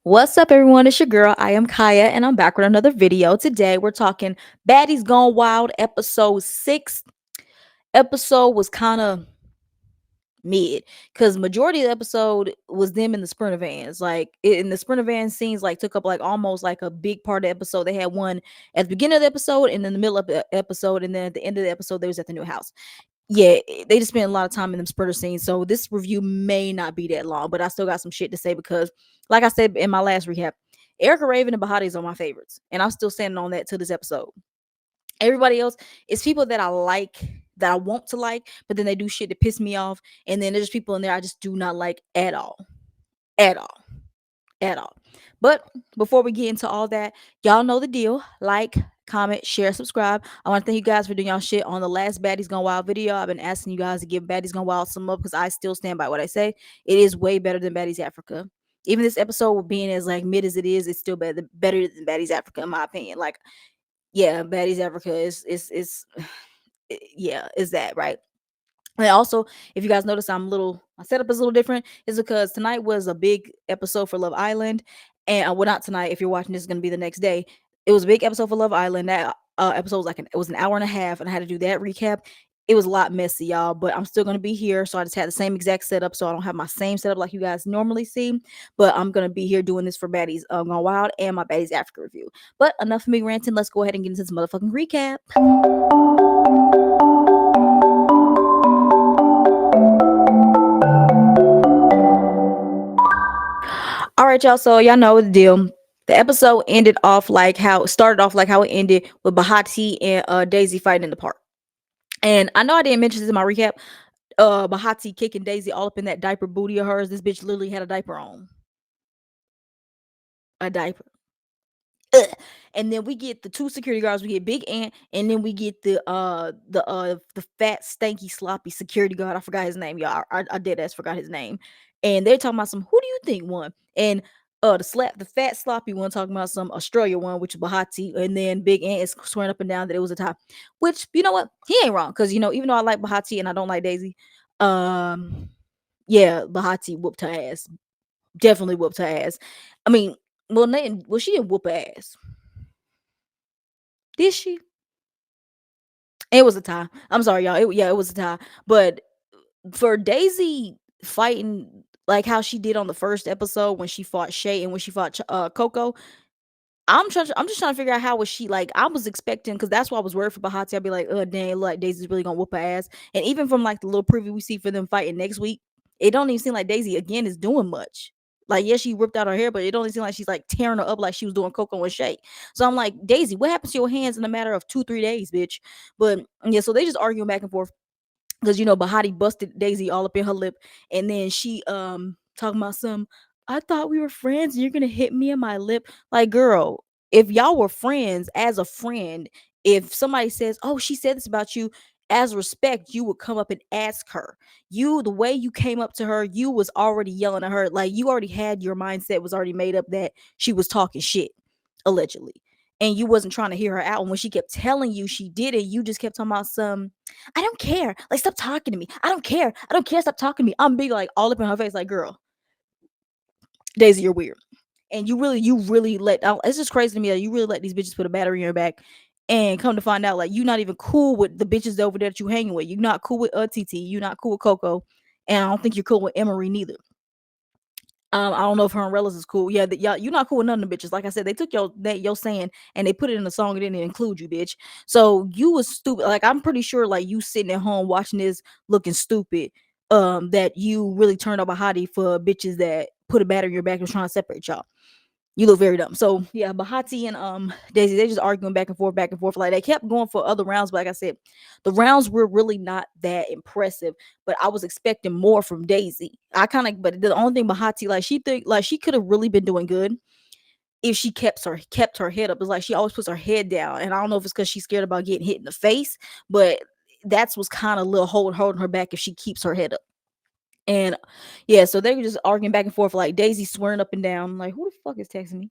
What's up, everyone? It's your girl. I am Kaya, and I'm back with another video. Today, we're talking Baddies Gone Wild, episode 6. Episode was kind of mid because majority of the episode was them in the sprinter vans. In the sprinter van scenes, like took up like almost like a big part of the episode. They had one at the beginning of the episode, and then the middle of the episode, and then at the end of the episode, they was at the new house. Yeah, they just spent a lot of time in them sprinter scenes. So this review may not be that long, but I still got some shit to say because, like I said in my last recap, Erica Raven and Bahati's are my favorites, and I'm still standing on that to this episode. Everybody else is people that I like, that I want to like, but then they do shit that piss me off, and then there's people in there I just do not like at all, at all, at all. But before we get into all that, y'all know the deal. Like, comment, share, subscribe. I want to thank you guys for doing y'all shit on the last Baddies Gone Wild video. I've been asking you guys to give Baddies Gone Wild some love because I still stand by what I say. It is way better than Baddies Africa. Even this episode being as like mid as it is, it's still better than Baddies Africa in my opinion. Like, yeah, Baddies Africa is yeah, is that right? And also, if you guys notice, my setup is a little different. Is because tonight was a big episode for Love Island, and well, not tonight. If you're watching, this is gonna be the next day. It was a big episode for Love Island. That episode was it was an hour and a half, and I had to do that recap. It was a lot messy, y'all, but I'm still gonna be here, so I just had the same exact setup. So I don't have my same setup like you guys normally see, but I'm gonna be here doing this for Baddies Gone Wild and my Baddies Africa review. But enough of me ranting. Let's go ahead and get into this motherfucking recap. All right, y'all. So y'all know the deal. The episode ended off like how it started off, like how it ended with Bahati and Daisy fighting in the park. And I know I didn't mention this in my recap. Bahati kicking Daisy all up in that diaper booty of hers. This bitch literally had a diaper on. A diaper. Ugh. And then we get the two security guards. We get Big Ant, and then we get the fat, stanky, sloppy security guard. I forgot his name, y'all. I dead ass forgot his name. And they're talking about some. Who do you think won? And the fat, sloppy one talking about some Australia one, which is Bahati, and then Big Ant is swearing up and down that it was a tie. Which you know what, he ain't wrong because even though I like Bahati and I don't like Daisy, um, yeah, Bahati whooped her ass. Definitely whooped her ass. I mean, she didn't whoop her ass. Did she? It was a tie. I'm sorry, y'all. It was a tie. But for Daisy fighting like how she did on the first episode when she fought Shay and when she fought Coco, I'm just trying to figure out how was she like. I was expecting because that's why I was worried for Bahati. I'd be like, oh dang, like Daisy's really gonna whoop her ass. And even from like the little preview we see for them fighting next week, it don't even seem like Daisy again is doing much. Like, yes, she ripped out her hair, but it don't even seem like she's like tearing her up like she was doing Coco and Shay. So I'm like, Daisy, what happens to your hands in a matter of 2-3 days, bitch? But yeah, so they just arguing back and forth because Bahati busted Daisy all up in her lip, and then she talking about some. I thought we were friends, and you're gonna hit me in my lip, like girl. If y'all were friends, as a friend, if somebody says, "Oh, she said this about you," as respect, you would come up and ask her. The way you came up to her, you was already yelling at her, like you already had your mindset was already made up that she was talking shit, allegedly, and you wasn't trying to hear her out. And when she kept telling you she did it, you just kept talking about some. I don't care. Like, stop talking to me. I don't care. I don't care. Stop talking to me. I'm big, like, all up in her face, like, girl, Daisy, you're weird. And you really let out. It's just crazy to me that you really let these bitches put a battery in your back. And come to find out, like, you're not even cool with the bitches over there that you hanging with. You're not cool with TT. You're not cool with Coco. And I don't think you're cool with Emery neither. I don't know if her and Rellas is cool. Yeah, y'all, you're not cool with none of the bitches. Like I said, they took your saying and they put it in a song and didn't include you, bitch. So you was stupid. Like, I'm pretty sure, like, you sitting at home watching this looking stupid. That you really turned up a hottie for bitches that put a battery in your back and was trying to separate y'all. You look very dumb. So yeah, Bahati and Daisy, they just arguing back and forth, back and forth. Like, they kept going for other rounds, but like I said, the rounds were really not that impressive. But I was expecting more from Daisy. But the only thing Bahati, like, she could have really been doing good if she kept her head up. It's like she always puts her head down, and I don't know if it's because she's scared about getting hit in the face, but that's what's kind of little holding her back if she keeps her head up. And yeah, so they were just arguing back and forth, like Daisy swearing up and down. Like, who the fuck is texting me?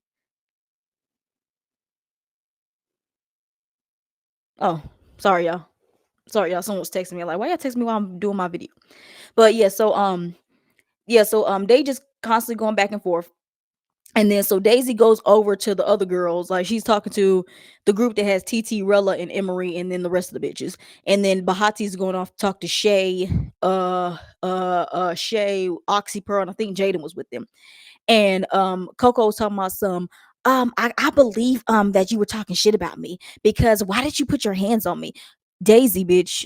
Oh, sorry, y'all. Sorry, y'all. Someone was texting me. Like, why y'all texting me while I'm doing my video? But yeah, so they just constantly going back and forth. And then so Daisy goes over to the other girls, like she's talking to the group that has TT, Rella, and Emery, and then the rest of the bitches. And then Bahati's going off to talk to Shay, Shay, Oxy Pearl, and I think Jaden was with them. And Coco was talking about some I believe that you were talking shit about me because why did you put your hands on me? Daisy, bitch,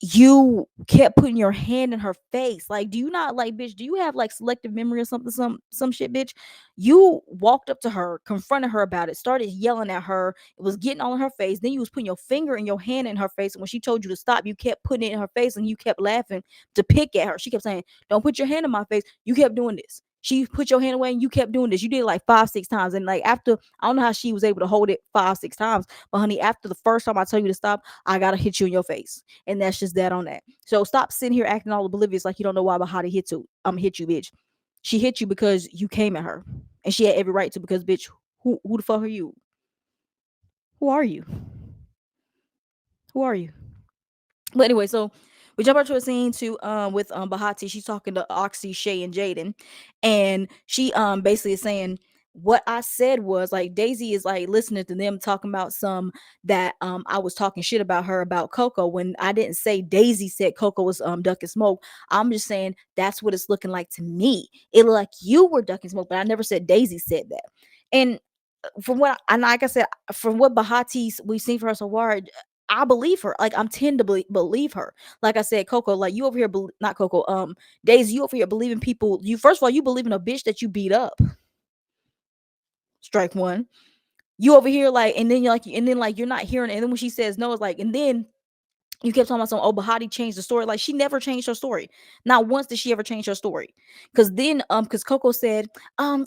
you kept putting your hand in her face. Like, do you not like, bitch, do you have like selective memory or something, some shit, bitch? You walked up to her, confronted her about it, started yelling at her, it was getting all in her face, then you was putting your finger and your hand in her face, and when she told you to stop, you kept putting it in her face and you kept laughing to pick at her. She kept saying, don't put your hand in my face. You kept doing this. She put your hand away and you kept doing this. You did it like 5, 6 times. And like after, I don't know how she was able to hold it 5, 6 times. But honey, after the first time I tell you to stop, I gotta hit you in your face. And that's just that on that. So stop sitting here acting all oblivious like you don't know why Bahati hit you, bitch. She hit you because you came at her. And she had every right to because bitch, who the fuck are you? Who are you? Who are you? But anyway, so we jump into a scene to with Bahati. She's talking to Oxy, Shay, and Jaden, and she basically is saying what I said was like Daisy is like listening to them talking about some that I was talking shit about her about Coco when I didn't say Daisy said Coco was ducking smoke. I'm just saying that's what it's looking like to me. It looked like you were ducking smoke, but I never said Daisy said that. And from what and like I said, from what Bahati we've seen for her so far, I believe her. Like I'm tend to believe her. Like I said, Coco, like you over here, not Coco, Daisy, you over here believing people. You first of all, you believe in a bitch that you beat up. Strike one. You over here like, and then you're like, and then like you're not hearing. It. And then when she says no, it's like, and then you kept talking about some. Oh, Bahati changed the story. Like she never changed her story. Not once did she ever change her story. Because then, because Coco said,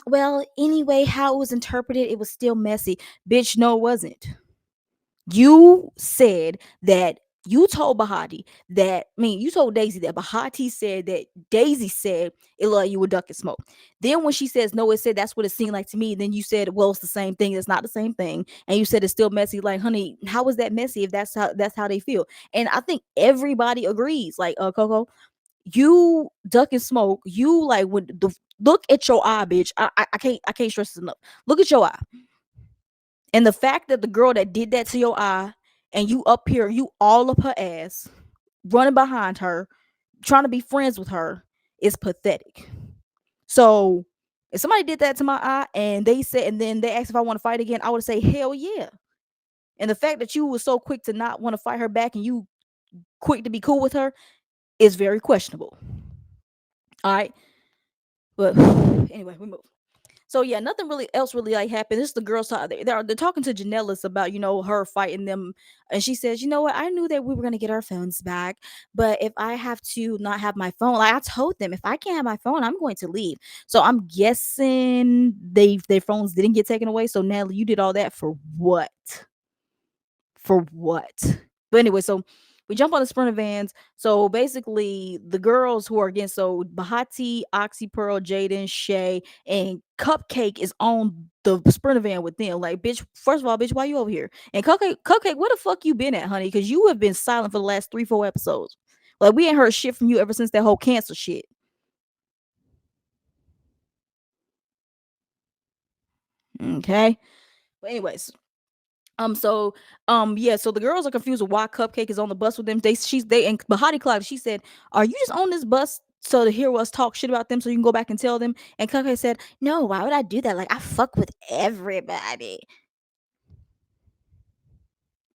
well, anyway, how it was interpreted, it was still messy. Bitch, no, it wasn't. You said that you told Bahati that you told Daisy that Bahati said that Daisy said it looked like you were ducking smoke. Then when she says no, it said that's what it seemed like to me. Then you said, well, it's the same thing. It's not the same thing. And you said it's still messy. Like, honey, how is that messy if that's how they feel? And I think everybody agrees. Like, Coco, you ducking smoke. You like when the look at your eye, bitch. I can't stress this enough. Look at your eye. And the fact that the girl that did that to your eye and you up here, you all up her ass, running behind her, trying to be friends with her is pathetic. So if somebody did that to my eye and they said, and then they asked if I want to fight again, I would say, hell yeah. And the fact that you was so quick to not want to fight her back and you quick to be cool with her is very questionable. All right. But anyway, we move. So yeah, nothing really else really like happened. This is the girls talk. They're talking to Janellis about her fighting them, and she says, you know what? I knew that we were gonna get our phones back, but if I have to not have my phone, like I told them, if I can't have my phone, I'm going to leave. So I'm guessing their phones didn't get taken away. So Natalie, you did all that for what? For what? But anyway, so we jump on the Sprinter vans. So basically, the girls who are against Bahati, Oxy Pearl, Jaden, Shay, and Cupcake is on the Sprinter van with them. Like, bitch, first of all, bitch, why you over here? And Cupcake, where the fuck you been at, honey? Because you have been silent for the last 3, 4 episodes. Like, we ain't heard shit from you ever since that whole cancer shit. Okay. But anyways, so yeah, so the girls are confused with why Cupcake is on the bus with them. They and Bahati Cloud, she said, are you just on this bus so to hear us talk shit about them so you can go back and tell them? And Cupcake said, no, why would I do that? Like I fuck with everybody.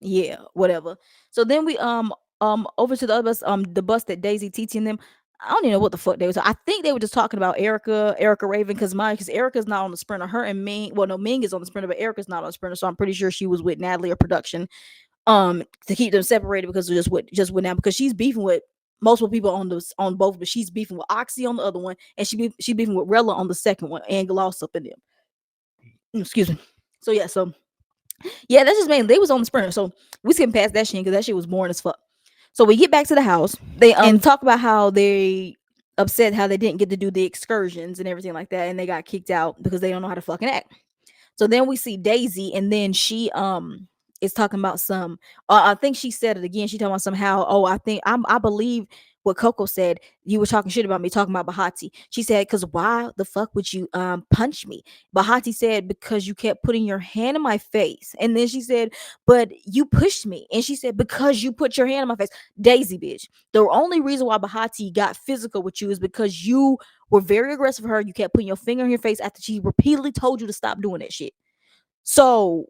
Yeah, whatever. So then we over to the other bus, the bus that Daisy teaching them. I don't even know what the fuck they was. I think they were just talking about Erica Raven because Erica's not on the Sprinter. Her and Ming, well, no, Ming is on the Sprinter, but Erica's not on the Sprinter. So I'm pretty sure she was with Natalie or production, to keep them separated because of just with now because she's beefing with multiple people on both, but she's beefing with Oxy on the other one, and she beefing with Rella on the second one, and Gloss up in them. Excuse me. So yeah, so yeah, that's just mainly they was on the Sprinter. So we skipping past that shit because that shit was boring as fuck. So we get back to the house. They and talk about how they upset how they didn't get to do the excursions and everything like that, and they got kicked out because they don't know how to fucking act. So then we see Daisy, and then she is talking about some. I think she said it again. She talking about somehow. Oh, I believe what Coco said, you were talking shit about me, talking about Bahati. She said, because why the fuck would you punch me? Bahati said, because you kept putting your hand in my face. And then she said, but you pushed me. And she said, because you put your hand in my face. Daisy, bitch. The only reason why Bahati got physical with you is because you were very aggressive with her. You kept putting your finger in your face after she repeatedly told you to stop doing that shit. So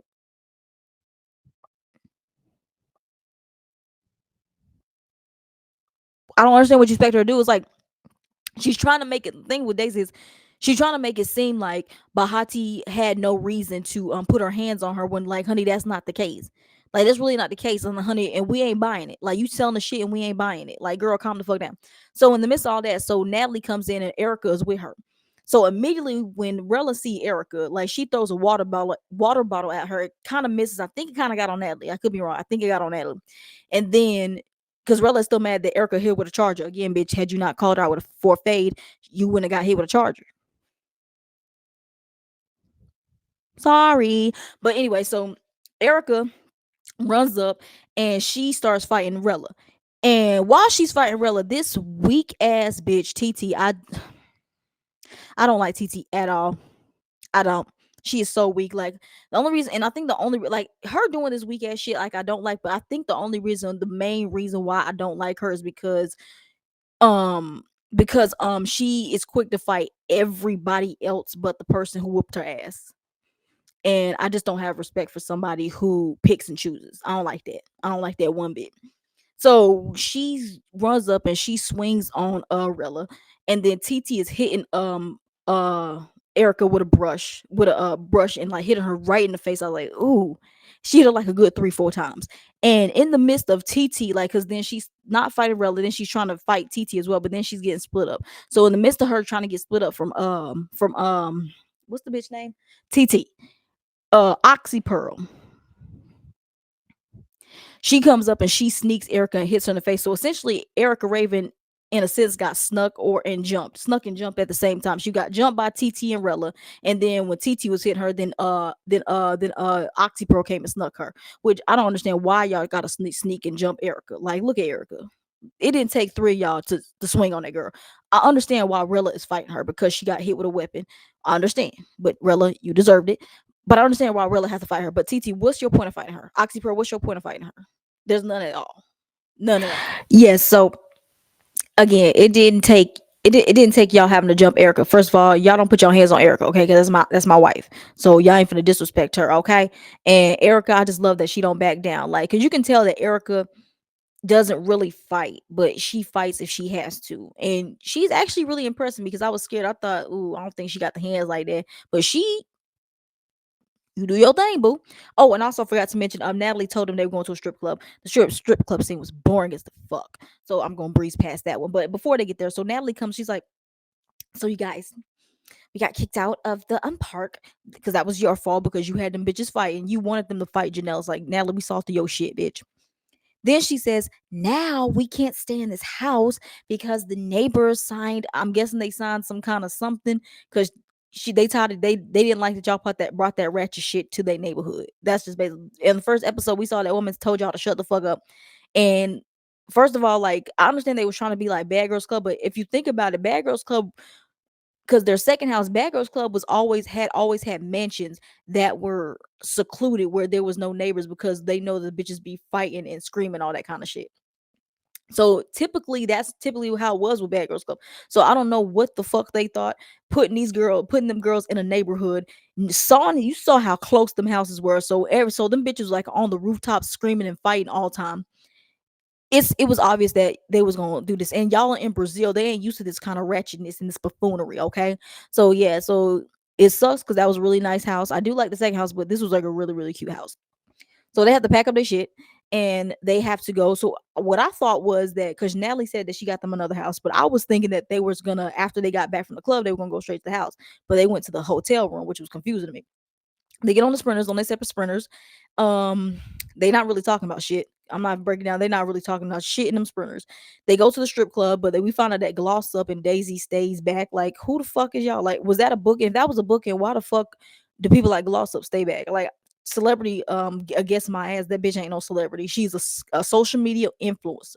I don't understand what you expect her to do. It's like she's trying to make it, the thing with Daisy is she's trying to make it seem like Bahati had no reason to put her hands on her when, like, honey, that's not the case. Like, that's really not the case, and honey, and we ain't buying it. Like, you selling the shit and we ain't buying it. Like, girl, calm the fuck down. So in the midst of all that, so Natalie comes in and Erica is with her. So immediately when Rella see Erica, like, she throws a water bottle at her. It kind of misses. I think it kind of got on Natalie. I could be wrong. I think it got on Natalie. And then because Rella's still mad that Erica hit with a charger. Again, bitch, had you not called her out with a for fade, you wouldn't have got hit with a charger. Sorry. But anyway, so Erica runs up and she starts fighting Rella. And while she's fighting Rella, this weak ass bitch, TT, I don't like TT at all. I don't. She is so weak. Like, the only reason, and I think the only like her doing this weak ass shit, like, I don't like, but I think the only reason, the main reason why I don't like her is um because she is quick to fight everybody else but the person who whooped her ass. And I just don't have respect for somebody who picks and chooses. I don't like that. I don't like that one bit. So she runs up and she swings on Rella, and then TT is hitting uh Erica with a brush and like hitting her right in the face. I was like, ooh, she hit her like a good 3-4 times. And in the midst of TT, like, cause then she's not fighting Rella, then she's trying to fight TT as well, but then she's getting split up. So in the midst of her trying to get split up from what's the bitch name? TT. Oxy Pearl, she comes up and she sneaks Erica and hits her in the face. So essentially, Erica Raven, in a sense, got snuck and jumped at the same time. She got jumped by TT and Rella, and then when TT was hitting her, then Oxy Pearl came and snuck her. Which I don't understand why y'all got to sneak and jump Erica. Like, look at Erica. It didn't take three of y'all to swing on that girl. I understand why Rella is fighting her because she got hit with a weapon. I understand, but Rella, you deserved it. But I understand why Rilla has to fight her. But TT, what's your point of fighting her? Oxy Pearl, what's your point of fighting her? There's none at all. None at all. Yes. So again, it didn't take y'all having to jump Erica. First of all, y'all don't put your hands on Erica, okay? Because that's my wife. So y'all ain't finna disrespect her, okay? And Erica, I just love that she don't back down. Like, cause you can tell that Erica doesn't really fight, but she fights if she has to. And she's actually really impressing me because I was scared. I thought, ooh, I don't think she got the hands like that. But you do your thing, boo. Oh, and also forgot to mention, Natalie told them they were going to a strip club. The strip club scene was boring as the fuck. So I'm gonna breeze past that one. But before they get there, so Natalie comes, she's like, so you guys, we got kicked out of the park because that was your fault because you had them bitches fighting. You wanted them to fight Janelle's like, Natalie, we saw through your shit, bitch. Then she says, now we can't stay in this house because the neighbors signed, I'm guessing they signed some kind of something because they didn't like that y'all brought that ratchet shit to their neighborhood. That's just basically in the first episode we saw that woman told y'all to shut the fuck up. And first of all, like, I understand they was trying to be like Bad Girls Club, but if you think about it, Bad Girls Club, because their second house, Bad Girls Club, was always had mansions that were secluded where there was no neighbors because they know the bitches be fighting and screaming all that kind of shit. So that's typically how it was with Bad Girls Club. So I don't know what the fuck they thought putting them girls in a neighborhood. You saw how close them houses were. So them bitches like on the rooftops screaming and fighting all time. It was obvious that they was gonna do this. And y'all are in Brazil, they ain't used to this kind of ratchetness and this buffoonery, okay? So yeah, so it sucks because that was a really nice house. I do like the second house, but this was like a really, really cute house. So they have to pack up their shit and they have to go. So what I thought was that because Natalie said that she got them another house, but I was thinking that they was gonna, after they got back from the club, they were gonna go straight to the house. But they went to the hotel room, which was confusing to me. They get on the sprinters, on their separate sprinters. Um, they not really talking about shit. I'm not breaking down. They're not really talking about shit in them sprinters. They go to the strip club, but then we found out that Gloss Up and Daisy stays back. Like, who the fuck is y'all? Like, was that a book? If that was a book, and why the fuck do people like Gloss Up stay back? Like, celebrity, against my ass. That bitch ain't no celebrity. She's a social media influencer,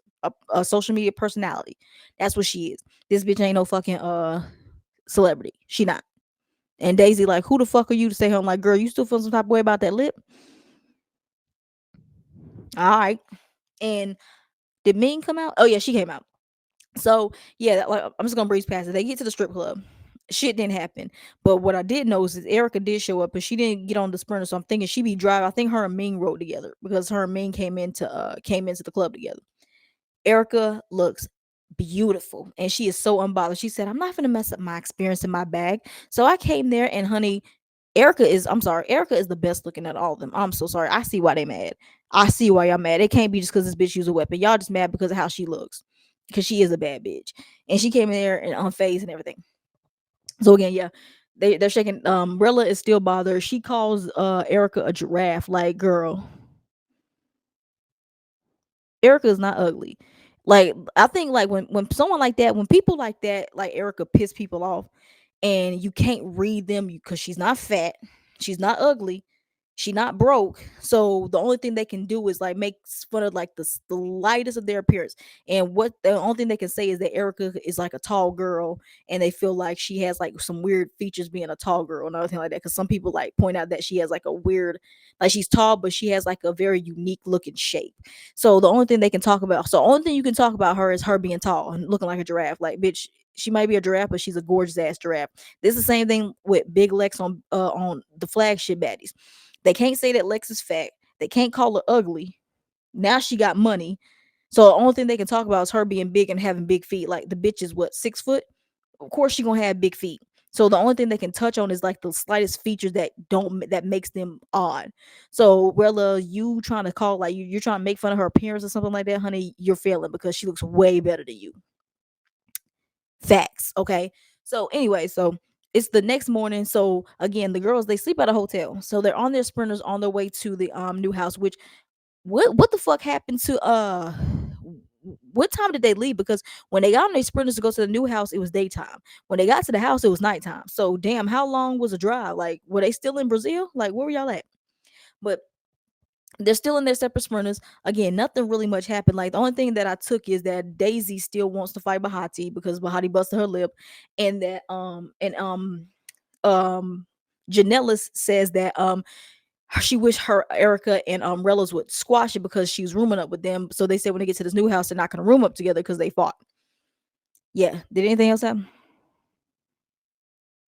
a social media personality. That's what she is. This bitch ain't no fucking celebrity. She not. And Daisy like, who the fuck are you to say her? I'm like, girl, you still feel some type of way about that lip? All right. And did Ming come out? Oh yeah, she came out. So yeah, like, I'm just gonna breeze past it. They get to the strip club. Shit didn't happen. But what I did know is Erica did show up, but she didn't get on the sprinter. So I'm thinking she be driving. I think her and Ming rode together because her and Ming came into the club together. Erica looks beautiful and she is so unbothered. She said, I'm not gonna mess up my experience in my bag. So I came there and honey, I'm sorry, Erica is the best looking at all of them. I'm so sorry. I see why they mad. I see why y'all mad. It can't be just because this bitch used a weapon. Y'all just mad because of how she looks. Because she is a bad bitch. And she came in there and unfazed and everything. So again, yeah. They're shaking. Rilla is still bothered. She calls Erica a giraffe. Like, girl, Erica is not ugly. Like, I think like when someone like that, when people like that, like Erica, piss people off, and you can't read them because she's not fat, she's not ugly, she not broke. So the only thing they can do is like make fun of like the slightest of their appearance. And what the only thing they can say is that Erica is like a tall girl, and they feel like she has like some weird features being a tall girl and everything like that. Because some people like point out that she has like a weird, like she's tall, but she has like a very unique looking shape. So the only thing they can talk about, so the only thing you can talk about her is her being tall and looking like a giraffe. Like, bitch, she might be a giraffe, but she's a gorgeous ass giraffe. This is the same thing with Big Lex on the flagship baddies. They can't say that Lex is fat. They can't call her ugly. Now she got money. So the only thing they can talk about is her being big and having big feet. Like the bitch is what, 6 foot? Of course she gonna have big feet. So the only thing they can touch on is like the slightest features that makes them odd. So Rella, you trying to call like you're trying to make fun of her appearance or something like that, honey, you're failing because she looks way better than you. Facts. Okay. So anyway, so it's the next morning. So again, the girls they sleep at a hotel. So they're on their sprinters on their way to the new house. Which what the fuck happened to what time did they leave? Because when they got on their sprinters to go to the new house, it was daytime. When they got to the house, it was nighttime. So damn, how long was the drive? Like, were they still in Brazil? Like, where were y'all at? But they're still in their separate sprinters. Again, nothing really much happened. Like the only thing that I took is that Daisy still wants to fight Bahati because Bahati busted her lip, and that um Janellis says that she wished her Erica and Rella's would squash it because she was rooming up with them. So they said when they get to this new house, they're not gonna room up together because they fought. Yeah. Did anything else happen?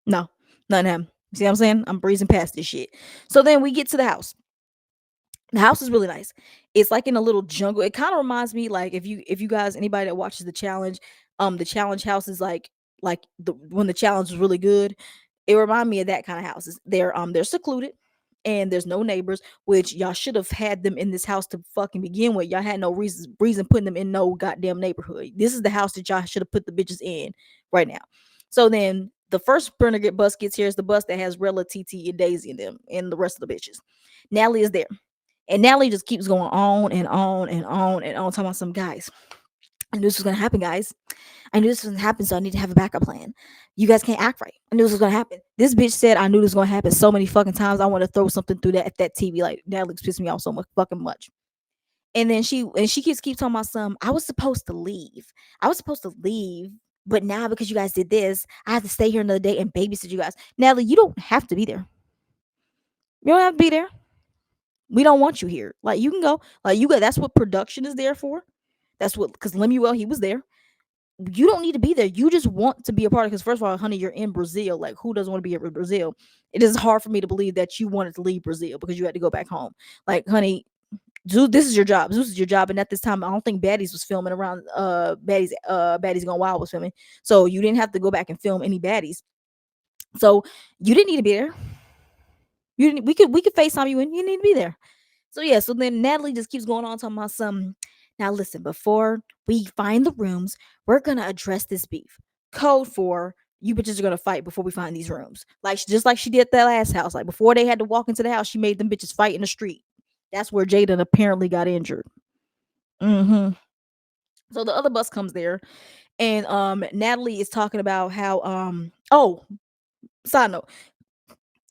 No, nothing happened. See what I'm saying? I'm breezing past this shit. So then we get to the house. The house is really nice. It's like in a little jungle. It kind of reminds me like if you guys anybody that watches the challenge house is like the when the challenge was really good. It remind me of that kind of houses. They're secluded and there's no neighbors, which y'all should have had them in this house to fucking begin with. Y'all had no reason putting them in no goddamn neighborhood. This is the house that y'all should have put the bitches in right now. So then the first burner get bus gets here is the bus that has Rella, TT, and Daisy in them, and the rest of the bitches. Natalie is there. And Natalie just keeps going on and on and on and on, talking about some guys. I knew this was gonna happen, guys. I knew this was gonna happen, so I need to have a backup plan. You guys can't act right. I knew this was gonna happen. This bitch said I knew this was gonna happen so many fucking times. I want to throw something through that TV. Like Natalie's pissed me off so much fucking much. And then she keeps talking about some. I was supposed to leave. I was supposed to leave, but now because you guys did this, I have to stay here another day and babysit you guys. Natalie, you don't have to be there. You don't have to be there. We don't want you here. Like you can go. Like you got. That's what production is there for. That's what because Lemuel he was there. You don't need to be there. You just want to be a part of. Because first of all, honey, you're in Brazil. Like who doesn't want to be in Brazil? It is hard for me to believe that you wanted to leave Brazil because you had to go back home. Like honey, Zeus, this is your job. Zeus is your job. And at this time, I don't think Baddies was filming around. Baddies Gone Wild was filming. So you didn't have to go back and film any baddies. So you didn't need to be there. You didn't. We could FaceTime you and you need to be there. So yeah, so then Natalie just keeps going on talking about some. Now listen, before we find the rooms, we're gonna address this beef. Code for you bitches are gonna fight before we find these rooms. Like just like she did at that last house. Like before they had to walk into the house, she made them bitches fight in the street. That's where Jaden apparently got injured. hmm So the other bus comes there, and Natalie is talking about how oh side note,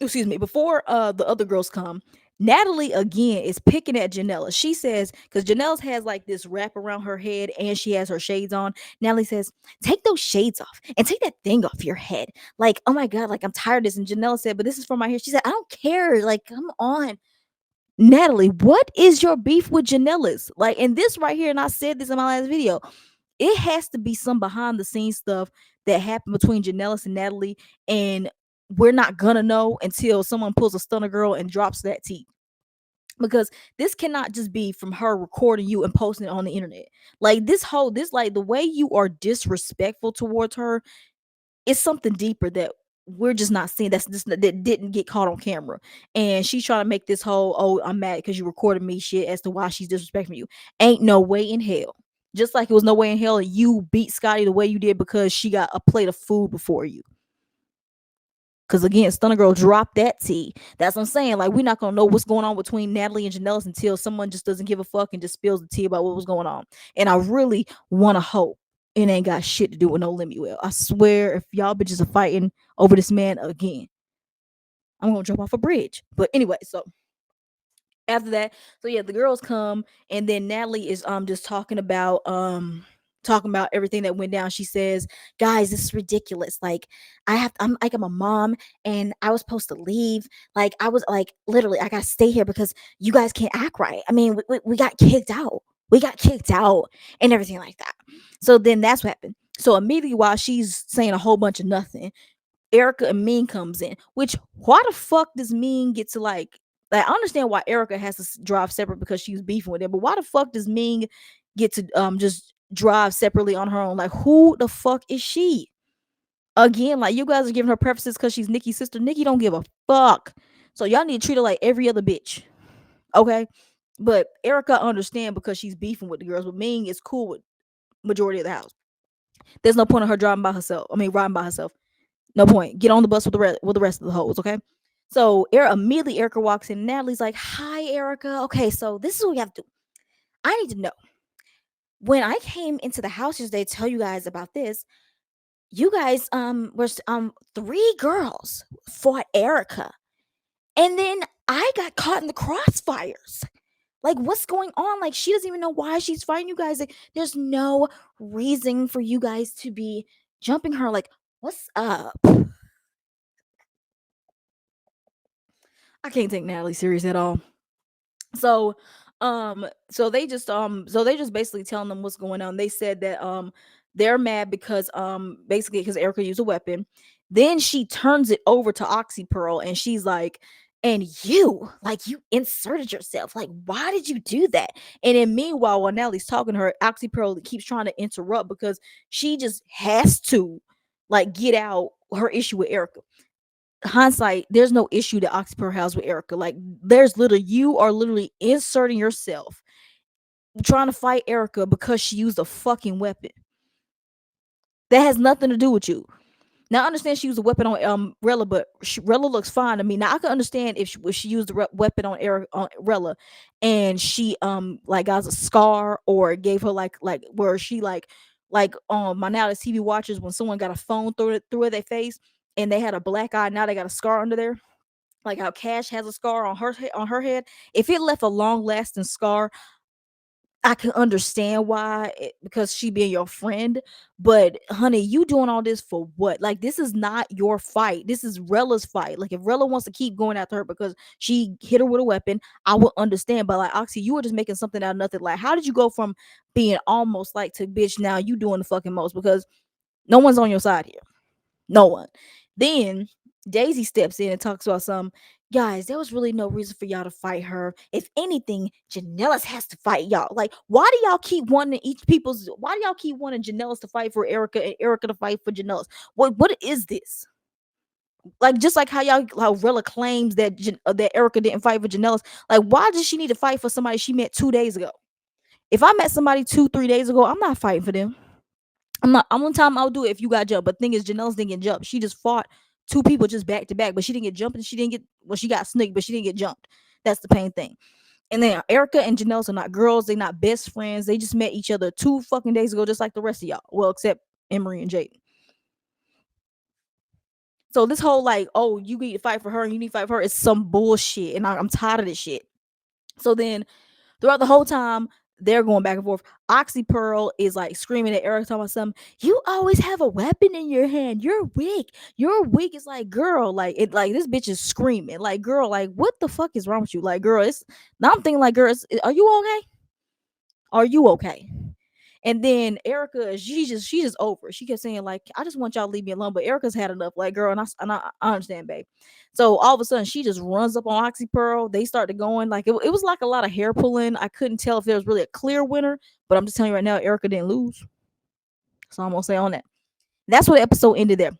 excuse me, before the other girls come, Natalie again is picking at Janella. She says, because Janelle has like this wrap around her head and she has her shades on. Natalie says, take those shades off and take that thing off your head. Like, oh my God, like I'm tired of this. And Janelle said, but this is for my hair. She said, I don't care. Like, come on. Natalie, what is your beef with Janella's? Like, and this right here, and I said this in my last video, it has to be some behind the scenes stuff that happened between Janellis and Natalie, and we're not gonna know until someone pulls a stunner girl and drops that tea. Because this cannot just be from her recording you and posting it on the internet. Like this like the way you are disrespectful towards her is something deeper that we're just not seeing. That's just that didn't get caught on camera. And she's trying to make this whole, oh, I'm mad because you recorded me shit as to why she's disrespecting you. Ain't no way in hell. Just like it was no way in hell you beat Scotty the way you did because she got a plate of food before you. Because again, Stunner Girl dropped that tea. That's what I'm saying. Like, we're not going to know what's going on between Natalie and Janelle's until someone just doesn't give a fuck and just spills the tea about what was going on. And I really want to hope it ain't got shit to do with no Lemuel. I swear, if y'all bitches are fighting over this man again, I'm going to jump off a bridge. But anyway, so after that, so yeah, the girls come and then Natalie is just talking about everything that went down. She says, guys, this is ridiculous. Like, I'm like, I'm a mom and I was supposed to leave. Like, I was like, literally, I gotta stay here because you guys can't act right. I mean, we got kicked out. We got kicked out and everything like that. So then that's what happened. So immediately while she's saying a whole bunch of nothing, Erica and Mean comes in. Which, why the fuck does Mean get to like, I understand why Erica has to drive separate because she was beefing with him, but why the fuck does Ming get to just drive separately on her own? Like, who the fuck is she? Again, like, you guys are giving her preferences because she's Nikki's sister. Nikki don't give a fuck. So y'all need to treat her like every other bitch. Okay? But Erica understand because she's beefing with the girls, but Ming is cool with majority of the house. There's no point in her driving by herself. I mean, riding by herself. No point. Get on the bus with the rest of the hoes, okay? So immediately Erica walks in. Natalie's like, "Hi, Erica. Okay, so this is what we have to do. I need to know. When I came into the house yesterday to tell you guys about this, you guys were three girls fought Erica, and then I got caught in the crossfires. Like, what's going on? Like, she doesn't even know why she's fighting you guys. Like, there's no reason for you guys to be jumping her. Like, what's up?" I can't take Natalie serious at all. So so they just basically telling them what's going on. They said that they're mad because basically because Erica used a weapon. Then she turns it over to Oxy Pearl and she's like, and you, like, you inserted yourself. Like, why did you do that? And then meanwhile, while Natalie's talking to her, Oxy Pearl keeps trying to interrupt because she just has to like get out her issue with Erica. Hindsight, there's no issue that Oxypur has with Erica. Like, there's literally, you are literally inserting yourself trying to fight Erica because she used a fucking weapon. That has nothing to do with you. Now I understand she used a weapon on Rella, but Rella looks fine to me. Now I can understand if she used a weapon on Rella, and she like got a scar or gave her like where she like my now the TV watchers when someone got a phone through their face and they had a black eye, now they got a scar under there. Like how Cash has a scar on her head. If it left a long lasting scar, I can understand why, because she being your friend. But honey, you doing all this for what? Like, this is not your fight. This is Rella's fight. Like, if Rella wants to keep going after her because she hit her with a weapon, I would understand. But like, Oxy, you were just making something out of nothing. Like, how did you go from being almost like to bitch now you doing the fucking most? Because no one's on your side here. No one. Then Daisy steps in and talks about some guys. There was really no reason for y'all to fight her. If anything, Janellis has to fight y'all. Like, why do y'all keep wanting each people's? Why do y'all keep wanting Janellis to fight for Erica and Erica to fight for Janellis? What is this? Like, just like how Rella claims that that Erica didn't fight for Janellis. Like, why does she need to fight for somebody she met 2 days ago? If I met somebody 2-3 days ago, I'm not fighting for them. I'm not. I'm one time I'll do it if you got jumped. But the thing is, Janelle's didn't get jumped. She just fought two people just back to back, but she didn't get jumped and she didn't get well, she got snicked, but she didn't get jumped. That's the pain thing. And then Erica and Janelle are not girls, they're not best friends. They just met each other 2 fucking days ago, just like the rest of y'all. Well, except Emery and Jaden. So this whole like, oh, you need to fight for her and you need to fight for her is some bullshit, and I'm tired of this shit. So then throughout the whole time, they're going back and forth. Oxy Pearl is like screaming at Eric, talking about something. You always have a weapon in your hand. You're weak. You're weak. It's like, girl, like it, like this bitch is screaming. Like, girl, like what the fuck is wrong with you? Like, girl, it's now I'm thinking like, girl, are you okay? Are you okay? And then Erica, she just over it. She kept saying like, I just want y'all to leave me alone. But Erica's had enough. Like, girl, and I understand, babe. So all of a sudden, she just runs up on Oxy Pearl. They started going like it was like a lot of hair pulling. I couldn't tell if there was really a clear winner. But I'm just telling you right now, Erica didn't lose. So I'm gonna say on that. That's what the episode ended there.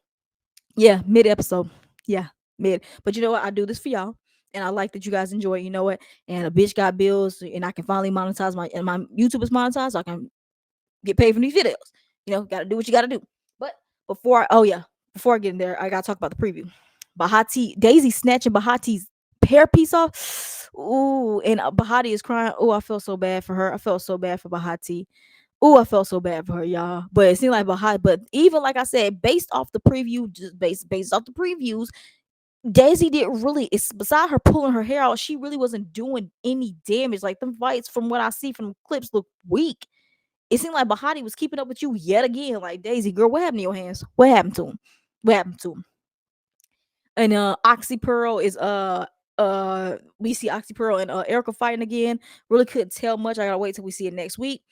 Yeah, mid episode. Yeah, mid. But you know what? I do this for y'all. And I like that you guys enjoy it. You know what? And a bitch got bills, and I can finally monetize my YouTube is monetized, so I can get paid from these videos. You know, gotta do what you gotta do. But oh yeah, before I get in there, I gotta talk about the preview. Bahati, Daisy snatching Bahati's hair piece off. Ooh, and Bahati is crying. Oh, I felt so bad for her. I felt so bad for Bahati. Oh, I felt so bad for her, y'all. But it seemed like Bahati, but even like I said, based off the preview, just based off the previews, Daisy didn't really. It's beside her pulling her hair out. She really wasn't doing any damage. Like them fights, from what I see from clips, look weak. It seemed like Bahati was keeping up with you yet again. Like, Daisy, girl, what happened to your hands? What happened to him? What happened to him? And Oxy Pearl is we see Oxy Pearl and Erica fighting again. Really couldn't tell much. I gotta wait till we see it next week.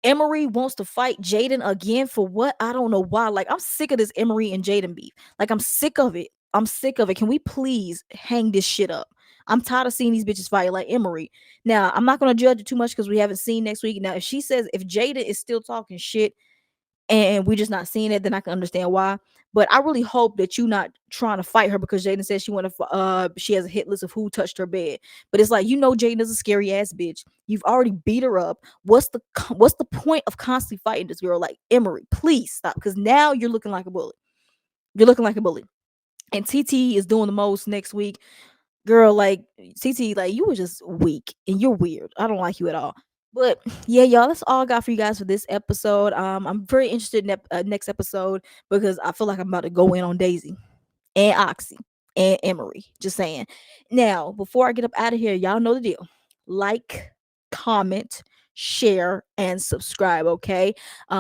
Emery wants to fight Jaden again for what? I don't know why. Like, I'm sick of this Emery and Jaden beef. Like, I'm sick of it. I'm sick of it. Can we please hang this shit up? I'm tired of seeing these bitches fight like Emery. Now, I'm not gonna judge it too much because we haven't seen next week. Now, if she says if Jada is still talking shit and we just not seeing it, then I can understand why. But I really hope that you not trying to fight her because Jaden says she has a hit list of who touched her bed. But it's like, Jaden is a scary ass bitch. You've already beat her up. What's the point of constantly fighting this girl? Like, Emery, please stop, because now you're looking like a bully. You're looking like a bully. And TT is doing the most next week. Girl, like TT, like you were just weak and you're weird. I don't like you at all. But yeah, y'all, that's all I got for you guys for this episode. I'm very interested in next episode because I feel like I'm about to go in on Daisy and Oxy and Emery. Just saying. Now, before I get up out of here, y'all know the deal. Like, comment, share, and subscribe. Okay.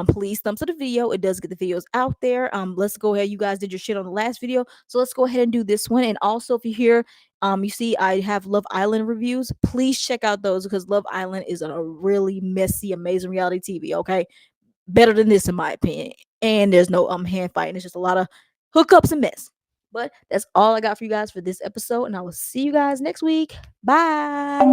Please thumbs up the video. It does get the videos out there. Let's go ahead. You guys did your shit on the last video, so let's go ahead and do this one. And also, if you hear, you see, I have Love Island reviews. Please check out those because Love Island is a really messy, amazing reality TV. Okay, better than this in my opinion. And there's no hand fighting. It's just a lot of hookups and mess. But that's all I got for you guys for this episode, and I will see you guys next week. Bye.